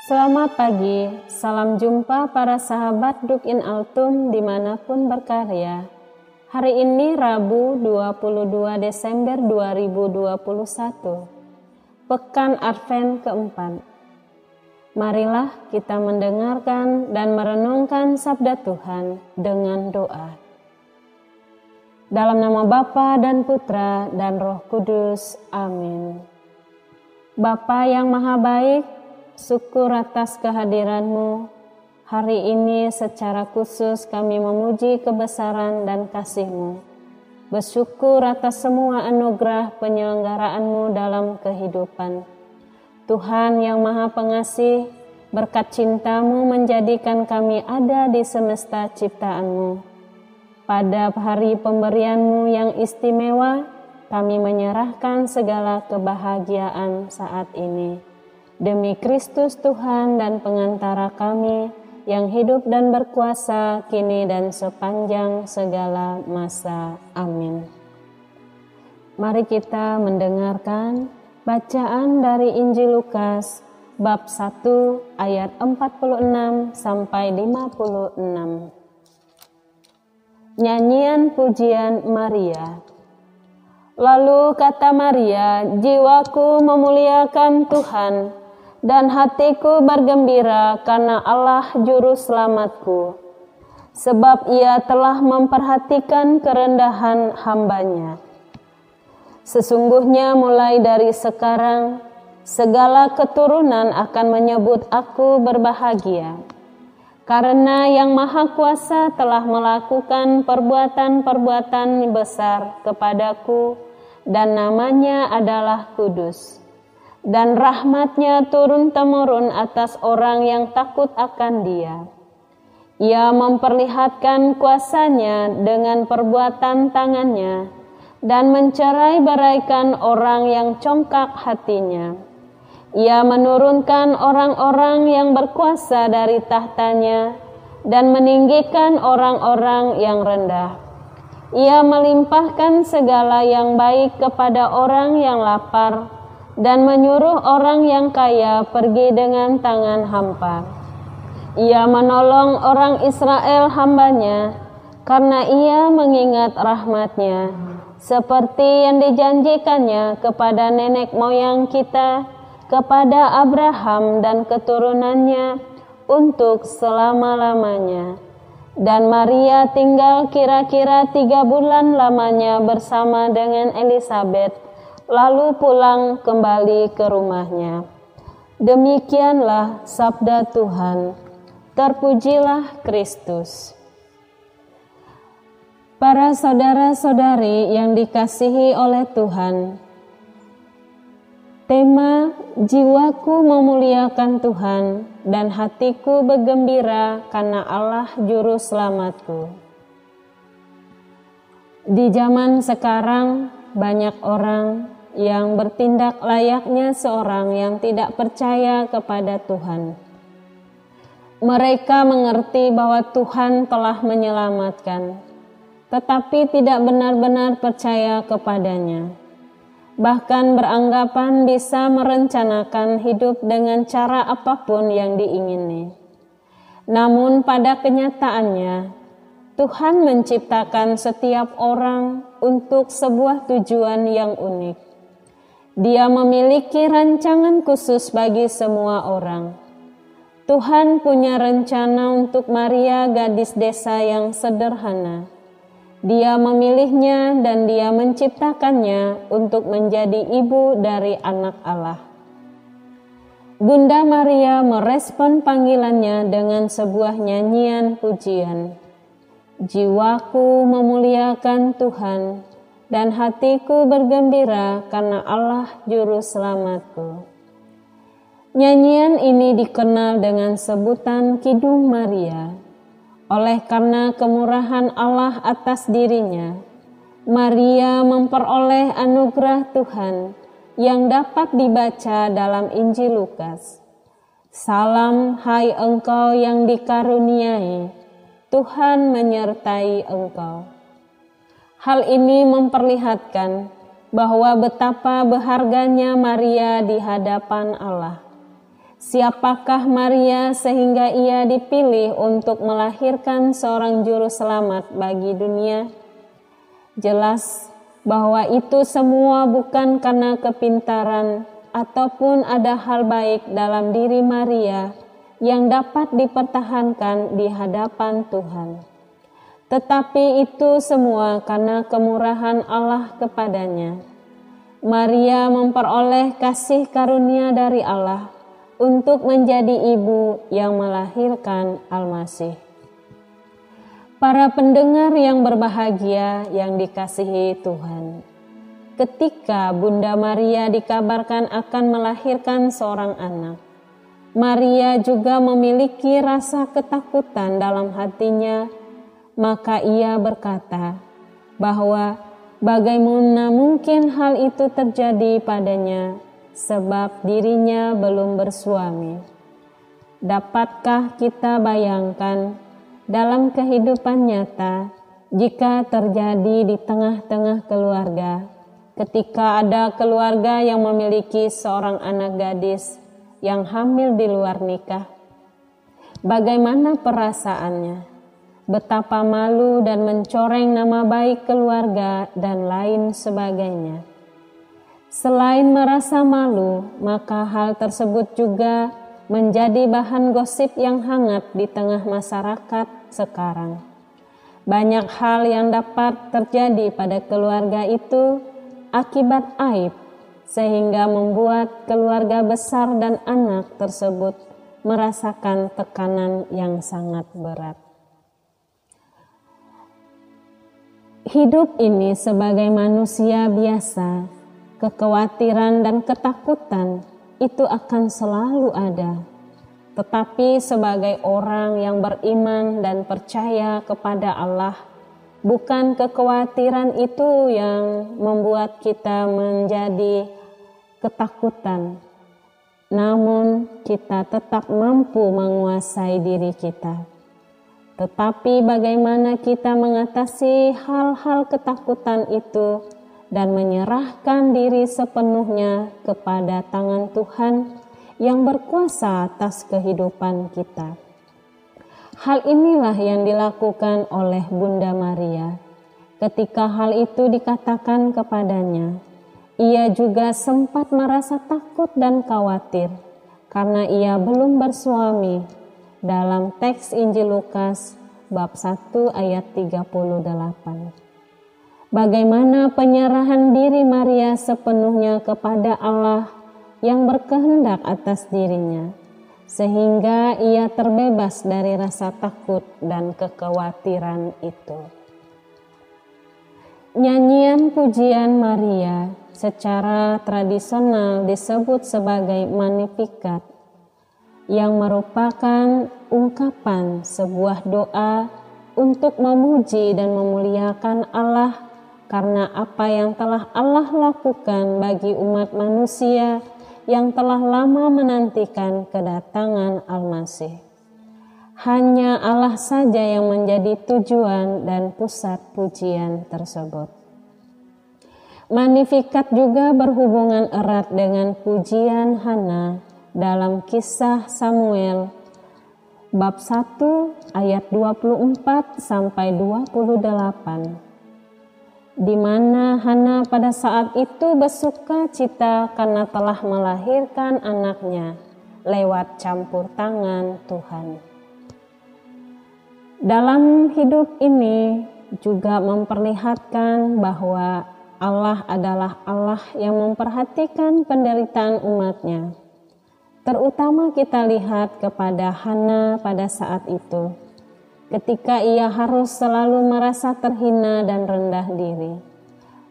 Selamat pagi, salam jumpa para sahabat Duk in Altum dimanapun berkarya. Hari ini Rabu 22 Desember 2021, Pekan Advent keempat. Marilah kita mendengarkan dan merenungkan sabda Tuhan dengan doa. Dalam nama Bapa dan Putra dan Roh Kudus, amin. Bapa yang maha baik, syukur atas kehadiran-Mu. Hari ini secara khusus kami memuji kebesaran dan kasih-Mu. Bersyukur atas semua anugerah penyelenggaraan-Mu dalam kehidupan. Tuhan yang maha pengasih, berkat cinta-Mu menjadikan kami ada di semesta ciptaan-Mu. Pada hari pemberian-Mu yang istimewa, kami menyerahkan segala kebahagiaan saat ini. Demi Kristus Tuhan dan pengantara kami yang hidup dan berkuasa kini dan sepanjang segala masa. Amin. Mari kita mendengarkan bacaan dari Injil Lukas bab 1 ayat 46 sampai 56. Nyanyian pujian Maria. Lalu kata Maria, jiwaku memuliakan Tuhan, dan hatiku bergembira karena Allah Juru Selamatku, sebab Ia telah memperhatikan kerendahan hamba-Nya. Sesungguhnya mulai dari sekarang, segala keturunan akan menyebut aku berbahagia, karena Yang Maha Kuasa telah melakukan perbuatan-perbuatan besar kepadaku, dan namanya adalah kudus. Dan rahmat-Nya turun-temurun atas orang yang takut akan Dia. Ia memperlihatkan kuasa-Nya dengan perbuatan tangan-Nya dan mencerai-beraikan orang yang congkak hatinya. Ia menurunkan orang-orang yang berkuasa dari tahtanya dan meninggikan orang-orang yang rendah. Ia melimpahkan segala yang baik kepada orang yang lapar dan menyuruh orang yang kaya pergi dengan tangan hampa. Ia menolong orang Israel hamba-Nya karena Ia mengingat rahmat-Nya seperti yang dijanjikannya kepada nenek moyang kita, kepada Abraham dan keturunannya untuk selama-lamanya. Dan Maria tinggal kira-kira 3 bulan lamanya bersama dengan Elisabet, lalu pulang kembali ke rumahnya. Demikianlah sabda Tuhan. Terpujilah Kristus. Para saudara-saudari yang dikasihi oleh Tuhan, tema jiwaku memuliakan Tuhan dan hatiku bergembira karena Allah Juru Selamatku. Di zaman sekarang banyak orang yang bertindak layaknya seorang yang tidak percaya kepada Tuhan. Mereka mengerti bahwa Tuhan telah menyelamatkan, tetapi tidak benar-benar percaya kepadanya. Bahkan beranggapan bisa merencanakan hidup dengan cara apapun yang diingini. Namun pada kenyataannya, Tuhan menciptakan setiap orang untuk sebuah tujuan yang unik. Dia memiliki rancangan khusus bagi semua orang. Tuhan punya rencana untuk Maria, gadis desa yang sederhana. Dia memilihnya dan Dia menciptakannya untuk menjadi ibu dari anak Allah. Bunda Maria merespon panggilannya dengan sebuah nyanyian pujian. Jiwaku memuliakan Tuhan dan hatiku bergembira karena Allah Juru Selamatku. Nyanyian ini dikenal dengan sebutan Kidung Maria. Oleh karena kemurahan Allah atas dirinya, Maria memperoleh anugerah Tuhan yang dapat dibaca dalam Injil Lukas. Salam hai engkau yang dikaruniai, Tuhan menyertai engkau. Hal ini memperlihatkan bahwa betapa berharganya Maria di hadapan Allah. Siapakah Maria sehingga ia dipilih untuk melahirkan seorang juru selamat bagi dunia? Jelas bahwa itu semua bukan karena kepintaran ataupun ada hal baik dalam diri Maria yang dapat dipertahankan di hadapan Tuhan. Tetapi itu semua karena kemurahan Allah kepadanya. Maria memperoleh kasih karunia dari Allah untuk menjadi ibu yang melahirkan Al-Masih. Para pendengar yang berbahagia yang dikasihi Tuhan, ketika Bunda Maria dikabarkan akan melahirkan seorang anak, Maria juga memiliki rasa ketakutan dalam hatinya, maka ia berkata bahwa bagaimana mungkin hal itu terjadi padanya sebab dirinya belum bersuami. Dapatkah kita bayangkan dalam kehidupan nyata jika terjadi di tengah-tengah keluarga, ketika ada keluarga yang memiliki seorang anak gadis yang hamil di luar nikah, bagaimana perasaannya? Betapa malu dan mencoreng nama baik keluarga dan lain sebagainya. Selain merasa malu, maka hal tersebut juga menjadi bahan gosip yang hangat di tengah masyarakat sekarang. Banyak hal yang dapat terjadi pada keluarga itu akibat aib, sehingga membuat keluarga besar dan anak tersebut merasakan tekanan yang sangat berat. Hidup ini sebagai manusia biasa, kekhawatiran dan ketakutan itu akan selalu ada. Tetapi sebagai orang yang beriman dan percaya kepada Allah, bukan kekhawatiran itu yang membuat kita menjadi ketakutan, namun kita tetap mampu menguasai diri kita. Tetapi bagaimana kita mengatasi hal-hal ketakutan itu dan menyerahkan diri sepenuhnya kepada tangan Tuhan yang berkuasa atas kehidupan kita. Hal inilah yang dilakukan oleh Bunda Maria. Ketika hal itu dikatakan kepadanya, ia juga sempat merasa takut dan khawatir karena ia belum bersuami. Dalam teks Injil Lukas bab 1 ayat 38. Bagaimana penyerahan diri Maria sepenuhnya kepada Allah yang berkehendak atas dirinya, sehingga ia terbebas dari rasa takut dan kekhawatiran itu. Nyanyian pujian Maria secara tradisional disebut sebagai Magnificat, yang merupakan ungkapan sebuah doa untuk memuji dan memuliakan Allah karena apa yang telah Allah lakukan bagi umat manusia yang telah lama menantikan kedatangan Al-Masih. Hanya Allah saja yang menjadi tujuan dan pusat pujian tersebut. Magnificat juga berhubungan erat dengan pujian Hana dalam Kisah Samuel bab 1 ayat 24 sampai 28. Di mana Hana pada saat itu bersuka cita karena telah melahirkan anaknya lewat campur tangan Tuhan. Dalam hidup ini juga memperlihatkan bahwa Allah adalah Allah yang memperhatikan penderitaan umatnya. Terutama kita lihat kepada Hana pada saat itu, ketika ia harus selalu merasa terhina dan rendah diri.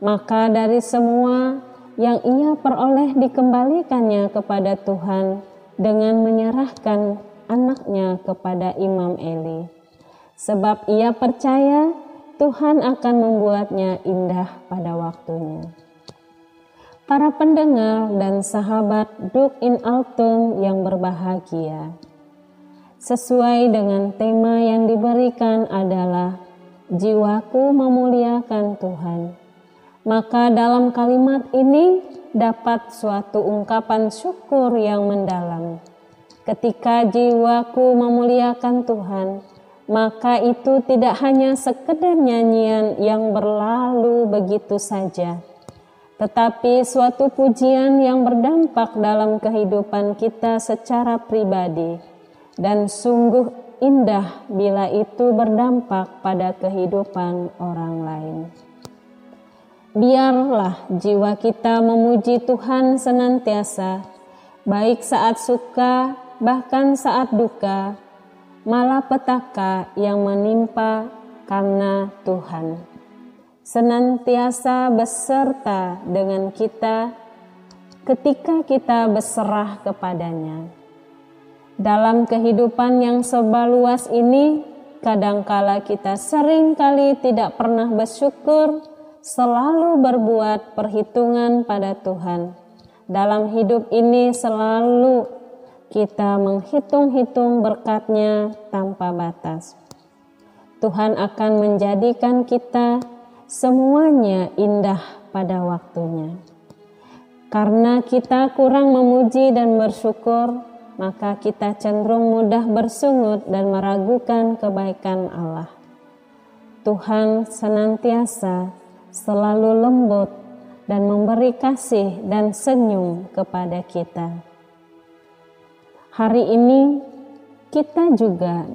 Maka dari semua yang ia peroleh dikembalikannya kepada Tuhan dengan menyerahkan anaknya kepada Imam Eli. Sebab ia percaya Tuhan akan membuatnya indah pada waktunya. Para pendengar dan sahabat Duk in Altum yang berbahagia, sesuai dengan tema yang diberikan adalah jiwaku memuliakan Tuhan. Maka dalam kalimat ini dapat suatu ungkapan syukur yang mendalam. Ketika jiwaku memuliakan Tuhan, maka itu tidak hanya sekedar nyanyian yang berlalu begitu saja, tetapi suatu pujian yang berdampak dalam kehidupan kita secara pribadi, dan sungguh indah bila itu berdampak pada kehidupan orang lain. Biarlah jiwa kita memuji Tuhan senantiasa, baik saat suka, bahkan saat duka, malapetaka yang menimpa karena Tuhan senantiasa beserta dengan kita ketika kita berserah kepadanya. Dalam kehidupan yang sebaluas ini, kadangkala kita seringkali tidak pernah bersyukur, selalu berbuat perhitungan pada Tuhan. Dalam hidup ini selalu kita menghitung-hitung berkat-Nya tanpa batas. Tuhan akan menjadikan kita semuanya indah pada waktunya. Karena kita kurang memuji dan bersyukur, maka kita cenderung mudah bersungut dan meragukan kebaikan Allah. Tuhan senantiasa selalu lembut dan memberi kasih dan senyum kepada kita. Hari ini kita juga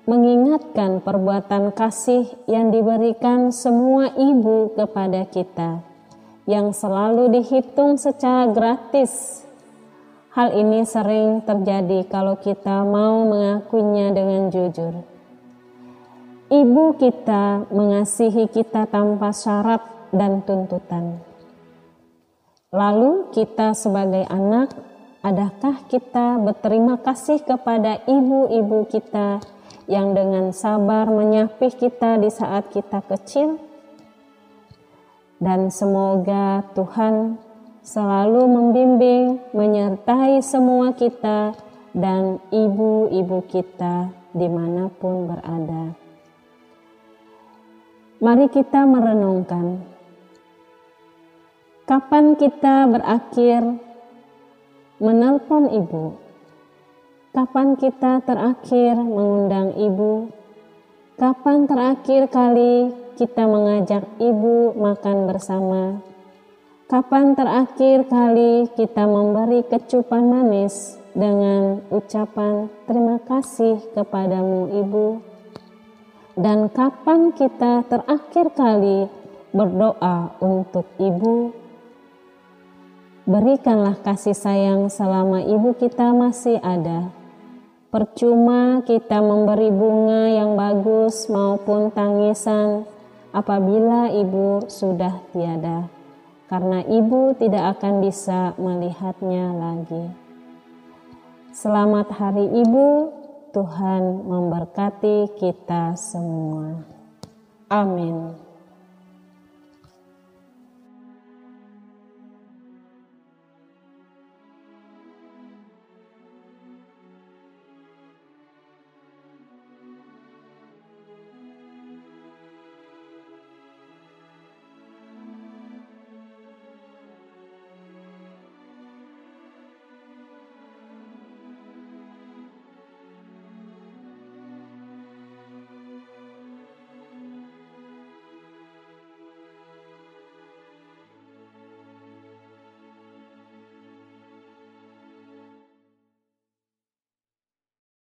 mengingatkan perbuatan kasih yang diberikan semua ibu kepada kita, yang selalu dihitung secara gratis. Hal ini sering terjadi kalau kita mau mengakuinya dengan jujur. Ibu kita mengasihi kita tanpa syarat dan tuntutan. Lalu kita sebagai anak, adakah kita berterima kasih kepada ibu-ibu kita yang dengan sabar menyapih kita di saat kita kecil? Dan semoga Tuhan selalu membimbing, menyertai semua kita dan ibu-ibu kita dimanapun berada. Mari kita merenungkan, kapan kita berakhir menelpon ibu? Kapan kita terakhir mengundang ibu? Kapan terakhir kali kita mengajak ibu makan bersama? Kapan terakhir kali kita memberi kecupan manis dengan ucapan terima kasih kepadamu ibu? Dan kapan kita terakhir kali berdoa untuk ibu? Berikanlah kasih sayang selama ibu kita masih ada. Percuma kita memberi bunga yang bagus maupun tangisan apabila ibu sudah tiada, karena ibu tidak akan bisa melihatnya lagi. Selamat Hari Ibu, Tuhan memberkati kita semua. Amin.